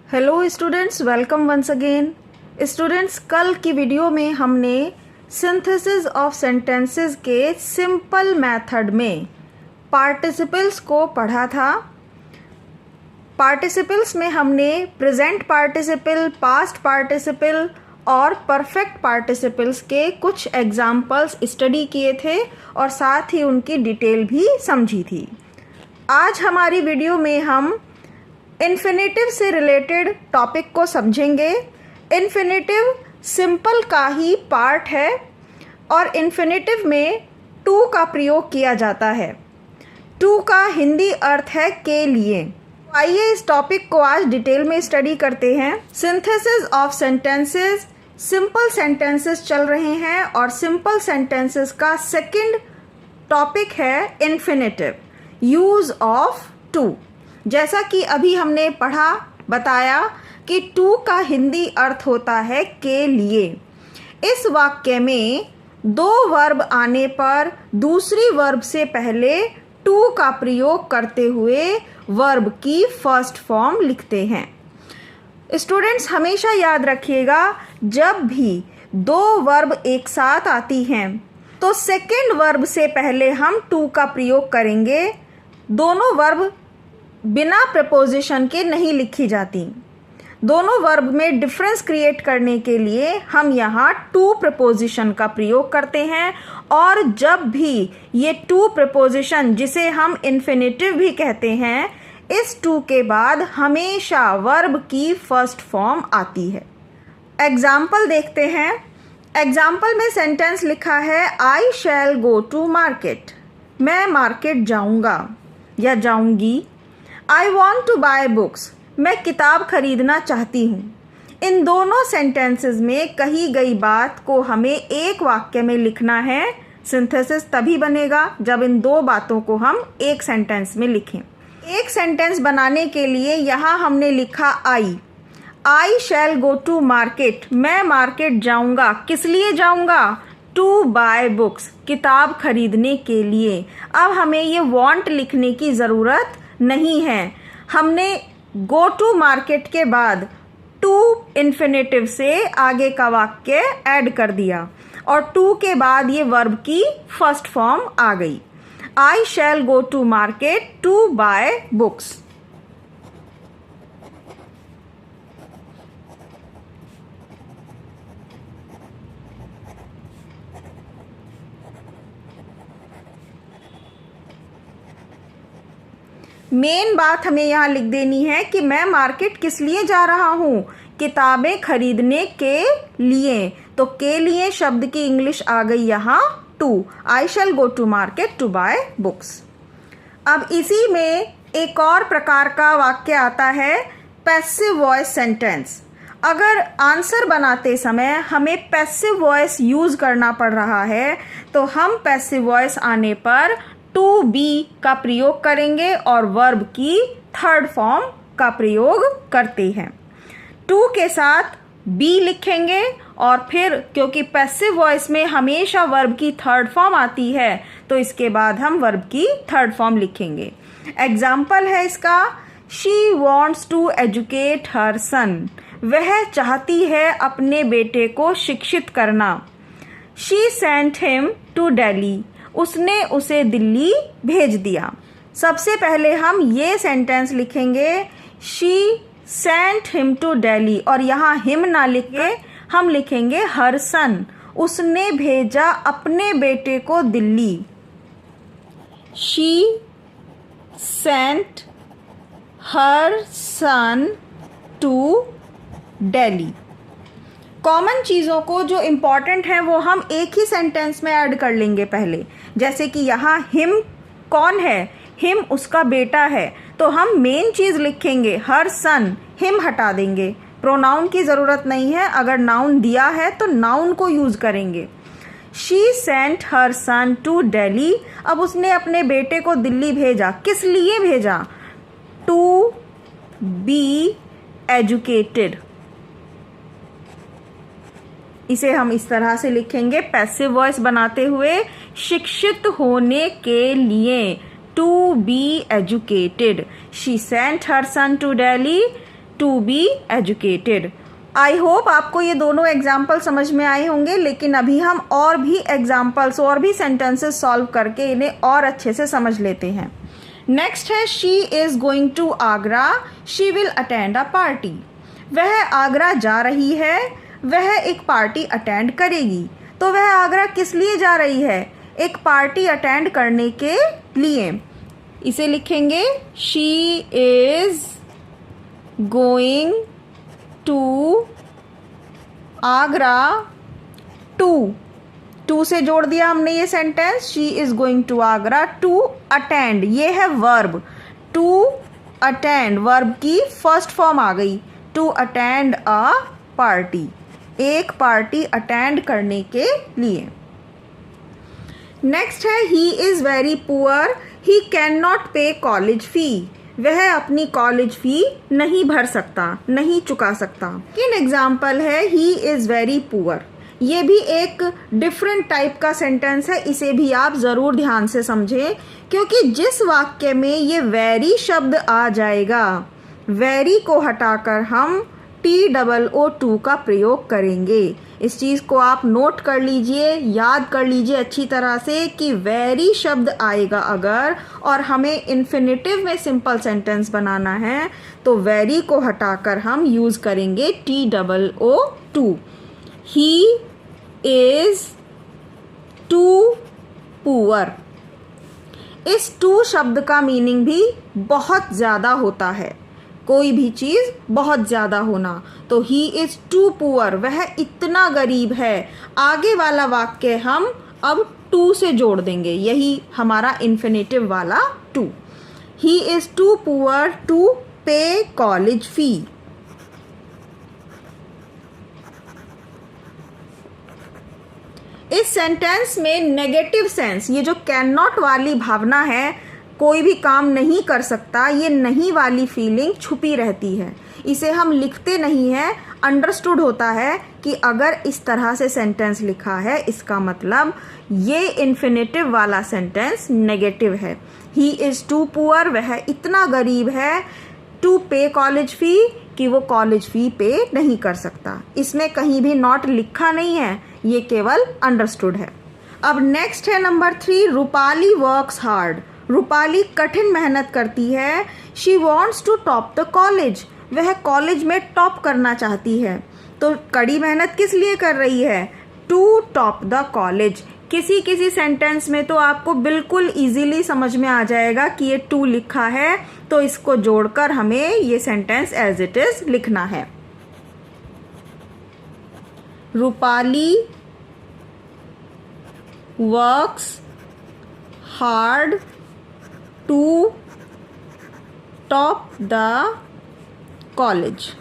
Hello students, welcome once again. Students, कल की video में हमने सिंथेसिस ऑफ सेंटेंसेस के सिंपल मेथड में पार्टिसिपल्स को पढ़ा था। पार्टिसिपल्स में हमने प्रेजेंट पार्टिसिपल, पास्ट पार्टिसिपल और परफेक्ट पार्टिसिपल्स के कुछ एग्जाम्पल्स स्टडी किए थे और साथ ही उनकी डिटेल भी समझी थी। आज हमारी वीडियो में हम इन्फिनेटिव से रिलेटेड टॉपिक को समझेंगे। इन्फिनेटिव सिंपल का ही पार्ट है और इन्फिनेटिव में टू का प्रयोग किया जाता है। टू का हिंदी अर्थ है के लिए। आइए इस टॉपिक को आज डिटेल में स्टडी करते हैं। Synthesis of sentences, simple sentences चल रहे हैं और सिंपल सेंटेंसेस का सेकंड टॉपिक है इन्फिनेटिव, यूज ऑफ टू। जैसा कि अभी हमने पढ़ा बताया कि टू का हिंदी अर्थ होता है के लिए। इस वाक्य में दो वर्ब आने पर दूसरी वर्ब से पहले टू का प्रयोग करते हुए वर्ब की फर्स्ट फॉर्म लिखते हैं। स्टूडेंट्स, हमेशा याद रखिएगा, जब भी दो वर्ब एक साथ आती हैं तो सेकंड वर्ब से पहले हम टू का प्रयोग करेंगे। दोनों वर्ब बिना प्रपोजिशन के नहीं लिखी जाती। दोनों वर्ब में डिफरेंस क्रिएट करने के लिए हम यहाँ टू प्रपोजिशन का प्रयोग करते हैं और जब भी ये टू प्रपोजिशन, जिसे हम इन्फिनेटिव भी कहते हैं, इस टू के बाद हमेशा वर्ब की फर्स्ट फॉर्म आती है। एग्जाम्पल देखते हैं। एग्जाम्पल में सेंटेंस लिखा है I shall go to market. मैं मार्केट जाऊँगा या जाऊँगी। I want to buy books. मैं किताब खरीदना चाहती हूँ। इन दोनों सेंटेंसेस में कही गई बात को हमें एक वाक्य में लिखना है। सिंथेसिस तभी बनेगा जब इन दो बातों को हम एक सेंटेंस में लिखें। एक सेंटेंस बनाने के लिए यहाँ हमने लिखा आई शैल गो टू मार्केट। मैं मार्केट जाऊँगा। किस लिए जाऊँगा? टू बाय बुक्स, किताब खरीदने के लिए। अब हमें ये वॉन्ट लिखने की ज़रूरत नहीं है। हमने गो टू मार्केट के बाद टू इन्फिनेटिव से आगे का वाक्य ऐड कर दिया और टू के बाद ये वर्ब की फर्स्ट फॉर्म आ गई। I shall go to market to buy books. Main बात हमें यहाँ लिख देनी है कि मैं मार्केट किस लिए जा रहा हूँ? किताबें खरीदने के लिए। तो के लिए शब्द की इंग्लिश आ गई यहाँ to. I shall go to market to buy books. अब इसी में एक और प्रकार का वाक्य आता है पैसिव वॉइस सेंटेंस। अगर आंसर बनाते समय हमें पैसिव वॉइस यूज करना पड़ रहा है तो हम पैसिव वॉइस आने पर टू बी का प्रयोग करेंगे और वर्ब की थर्ड फॉर्म का प्रयोग करते हैं। टू के साथ बी लिखेंगे और फिर क्योंकि पैसिव वॉइस में हमेशा वर्ब की थर्ड फॉर्म आती है तो इसके बाद हम वर्ब की थर्ड फॉर्म लिखेंगे। एग्जाम्पल है इसका, she wants to educate her son. वह चाहती है अपने बेटे को शिक्षित करना। She sent him to Delhi. उसने उसे दिल्ली भेज दिया। सबसे पहले हम ये सेंटेंस लिखेंगे she sent him to Delhi और यहाँ हिम ना लिख के हम लिखेंगे हर सन। उसने भेजा अपने बेटे को Delhi. She sent her son to Delhi. Common चीज़ों को जो इम्पॉर्टेंट हैं वो हम एक ही सेंटेंस में ऐड कर लेंगे पहले। जैसे कि यहाँ हिम कौन है? हिम उसका बेटा है, तो हम मेन चीज़ लिखेंगे हर सन, हिम हटा देंगे। प्रोनाउन की ज़रूरत नहीं है। अगर नाउन दिया है तो नाउन को यूज़ करेंगे। She sent her son to Delhi. अब उसने अपने बेटे को दिल्ली भेजा। किस लिए भेजा? To be educated. इसे हम इस तरह से लिखेंगे पैसिव वॉइस बनाते हुए, शिक्षित होने के लिए, to be educated. She sent her son to Delhi to be educated. I hope आपको ये दोनों एग्जाम्पल समझ में आए होंगे, लेकिन अभी हम और भी एग्जाम्पल्स और भी सेंटेंसेस सॉल्व करके इन्हें और अच्छे से समझ लेते हैं। नेक्स्ट है she is going to Agra, she will attend a party. वह आगरा जा रही है, वह एक पार्टी अटेंड करेगी। तो वह आगरा किस लिए जा रही है? एक पार्टी अटेंड करने के लिए। इसे लिखेंगे she is going to Agra to से जोड़ दिया हमने ये sentence. She is going to Agra to attend, ये है वर्ब। टू अटेंड वर्ब की फर्स्ट फॉर्म आ गई, टू अटेंड अ पार्टी, एक पार्टी अटेंड करने के लिए। नेक्स्ट है he is very poor, he can not pay college fee. वह अपनी कॉलेज फी नहीं भर सकता, नहीं चुका सकता। किन एग्जाम्पल है ही इज वेरी पुअर। ये भी एक डिफरेंट टाइप का सेंटेंस है, इसे भी आप ज़रूर ध्यान से समझें, क्योंकि जिस वाक्य में ये वेरी शब्द आ जाएगा, वेरी को हटाकर हम TOO का प्रयोग करेंगे। इस चीज़ को आप नोट कर लीजिए, याद कर लीजिए अच्छी तरह से कि वेरी शब्द आएगा अगर और हमें इन्फिनेटिव में सिंपल सेंटेंस बनाना है तो वेरी को हटाकर हम यूज़ करेंगे TOO। He is too poor. इस टू शब्द का मीनिंग भी बहुत ज़्यादा होता है, कोई भी चीज़ बहुत ज़्यादा होना। तो ही इज़ टू पुअर, वह इतना गरीब है। आगे वाला वाक्य हम अब टू से जोड़ देंगे, यही हमारा इन्फिनेटिव वाला to. He is too poor to pay college fee. इस सेंटेंस में नेगेटिव सेंस, ये जो कैन नॉट वाली भावना है, कोई भी काम नहीं कर सकता, ये नहीं वाली फीलिंग छुपी रहती है। इसे हम लिखते नहीं हैं, अंडरस्टूड होता है कि अगर इस तरह से सेंटेंस लिखा है इसका मतलब ये इन्फिनेटिव वाला सेंटेंस नेगेटिव है। ही इज़ टू पुअर, वह इतना गरीब है, टू पे कॉलेज फ़ी, कि वो कॉलेज फ़ी पे नहीं कर सकता। इसमें कहीं भी नॉट लिखा नहीं है, ये केवल अंडरस्टूड है। अब नेक्स्ट है number 3, Rupali works hard. Rupali कठिन मेहनत करती है। She wants to top the college, वह कॉलेज में टॉप करना चाहती है। तो कड़ी मेहनत किस लिए कर रही है? To top the college. किसी किसी सेंटेंस में तो आपको बिल्कुल इजीली समझ में आ जाएगा कि ये टू लिखा है, तो इसको जोड़कर हमें ये सेंटेंस एज इट इज लिखना है। Rupali works hard to top the college.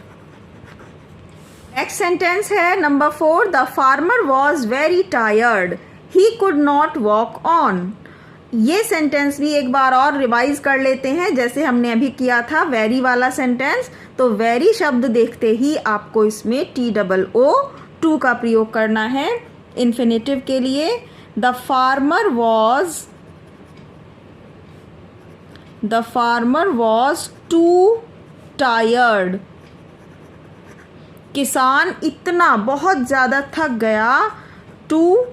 Next sentence है number 4, the farmer was very tired, he could not walk on. ये सेंटेंस भी एक बार और रिवाइज कर लेते हैं, जैसे हमने अभी किया था वेरी वाला सेंटेंस। तो वेरी शब्द देखते ही आपको इसमें TOO का प्रयोग करना है इन्फिनेटिव के लिए। The farmer was too tired, किसान इतना बहुत ज़्यादा थक गया, टू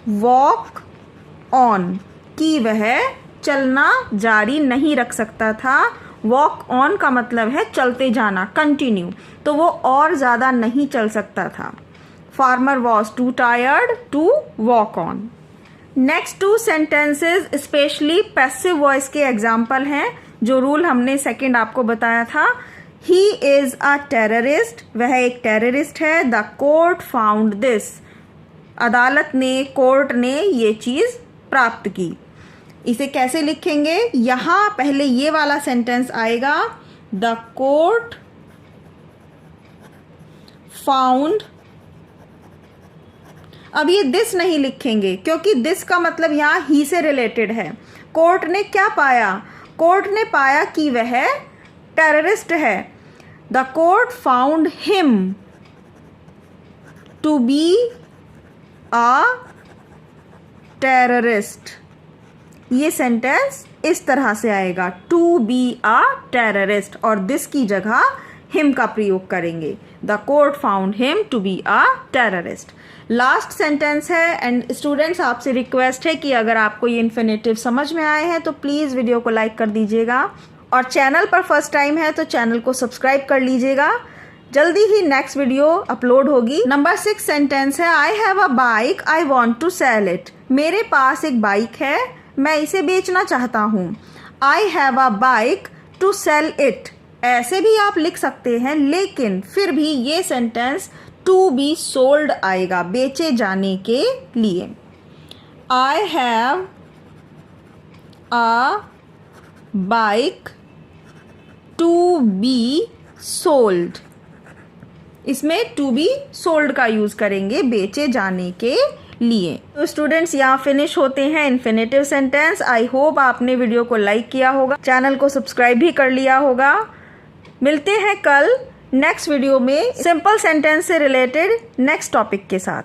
वॉक ऑन, कि वह चलना जारी नहीं रख सकता था। वॉक ऑन का मतलब है चलते जाना, कंटिन्यू, तो वो और ज़्यादा नहीं चल सकता था। Farmer was too tired to walk on. Next 2 sentences specially passive voice के एग्जाम्पल हैं, जो रूल हमने सेकंड आपको बताया था। ही इज़ अ टेररिस्ट, वह एक टेररिस्ट है। द कोर्ट फाउंड दिस, अदालत ने, कोर्ट ने ये चीज़ प्राप्त की। इसे कैसे लिखेंगे? यहाँ पहले ये वाला सेंटेंस आएगा, द कोर्ट फाउंड। अब ये दिस नहीं लिखेंगे क्योंकि दिस का मतलब यहाँ ही से रिलेटेड है। कोर्ट ने क्या पाया? कोर्ट ने पाया कि वह टेररिस्ट है। The court found him to be a terrorist. ये सेंटेंस इस तरह से आएगा, टू बी अ टेररिस्ट, और दिस की जगह हिम का प्रयोग करेंगे। The court found him to be a terrorist. Last sentence है एंड स्टूडेंट्स आपसे रिक्वेस्ट है कि अगर आपको ये इन्फिनेटिव समझ में आए हैं तो प्लीज़ वीडियो को लाइक कर दीजिएगा और चैनल पर फर्स्ट टाइम है तो चैनल को सब्सक्राइब कर लीजिएगा। जल्दी ही नेक्स्ट वीडियो अपलोड होगी। नंबर 6 सेंटेंस है I have a bike I want to sell it. मेरे पास एक बाइक है, मैं इसे बेचना चाहता हूँ। I have a bike to sell it ऐसे भी आप लिख सकते हैं, लेकिन फिर भी ये सेंटेंस टू बी सोल्ड आएगा, बेचे जाने के लिए। I have a bike to be sold, इसमें टू बी सोल्ड का यूज करेंगे बेचे जाने के लिए। तो स्टूडेंट्स यहाँ फिनिश होते हैं इन्फिनेटिव सेंटेंस। आई होप आपने वीडियो को लाइक किया होगा, चैनल को सब्सक्राइब भी कर लिया होगा। मिलते हैं कल नेक्स्ट वीडियो में सिंपल सेंटेंस से रिलेटेड नेक्स्ट टॉपिक के साथ।